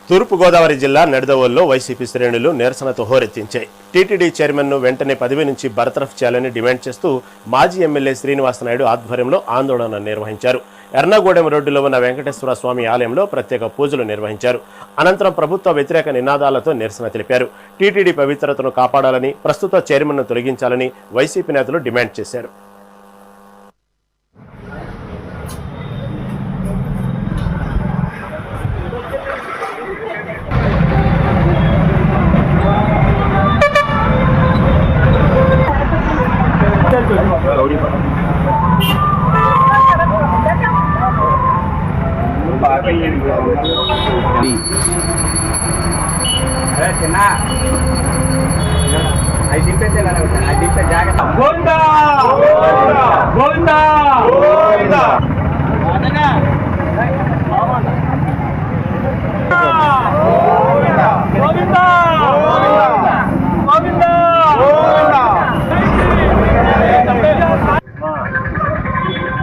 తూర్పుగోదావరి జిల్లా నిడదవోలులో వైసీపీ శ్రేణులు నిరసనతో హోరెత్తించాయి. టీటీడీ చైర్మన్ను వెంటనే పదవి నుంచి బర్తరఫ్ చేయాలని డిమాండ్ చేస్తూ మాజీ ఎమ్మెల్యే శ్రీనివాసనాయుడు ఆధ్వర్యంలో ఆందోళన నిర్వహించారు. ఎర్నగూడెం రోడ్డులో ఉన్న వెంకటేశ్వర స్వామి ఆలయంలో ప్రత్యేక పూజలు నిర్వహించారు. అనంతరం ప్రభుత్వ వ్యతిరేక నినాదాలతో నిరసన తెలిపారు. టీటీడీ పవిత్రతను కాపాడాలని, ప్రస్తుత చైర్మన్ను తొలగించాలని వైసీపీ నేతలు డిమాండ్ చేశారు.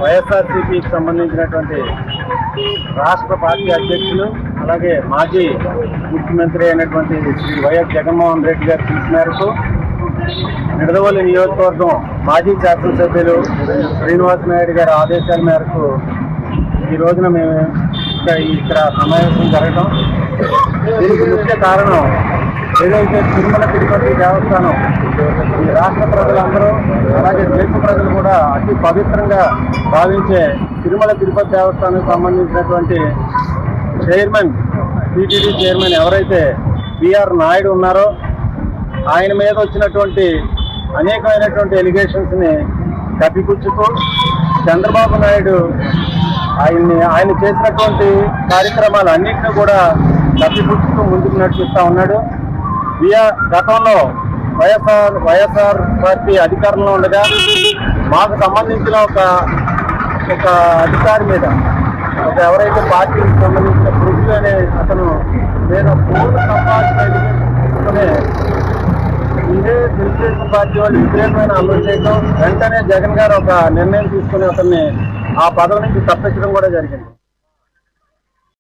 వైఎస్ఆర్సీపీకి సంబంధించినటువంటి రాష్ట్ర పార్టీ అధ్యక్షులు అలాగే మాజీ ముఖ్యమంత్రి అయినటువంటి శ్రీ వైఎస్ జగన్మోహన్ రెడ్డి గారి పిలుపు మేరకు నిడదవోలు నియోజకవర్గం మాజీ శాసనసభ్యులు శ్రీనివాసనాయుడు గారి ఆదేశాల మేరకు ఈ రోజున మేము ఇక్కడ సమావేశం జరగడం. దీనికి ముఖ్య కారణం ఏదైతే తిరుమల తిరుపతి దేవస్థానం ఈ రాష్ట్ర ప్రజలందరూ అలాగే దేశ ప్రజలు కూడా అతి పవిత్రంగా భావించే తిరుమల తిరుపతి దేవస్థానానికి సంబంధించినటువంటి చైర్మన్, టీటీడీ చైర్మన్ ఎవరైతే బిఆర్ నాయుడు ఉన్నారో ఆయన మీద వచ్చినటువంటి అనేకమైనటువంటి ఎలిగేషన్స్ని కప్పిపుచ్చుతూ చంద్రబాబు నాయుడు ఆయన చేసినటువంటి కార్యక్రమాలు అన్నింటినీ కూడా కప్పిపుచ్చుతూ ముందుకు నడిపిస్తూ ఉన్నాడు. గతంలో వైఎస్ఆర్ పార్టీ అధికారంలో ఉండగా మాకు సంబంధించిన ఒక అధికారి మీద ఎవరైతే పార్టీకి సంబంధించిన పృథ్వీ అనే అతను నేను పూర్తి సంపాదించుకునే ఇదే తెలుగుదేశం పార్టీ వాళ్ళు వ్యతిరేకమైన అమలు చేయడం, వెంటనే జగన్ గారు ఒక నిర్ణయం తీసుకుని అతన్ని ఆ పదవి నుంచి తప్పించడం కూడా జరిగింది.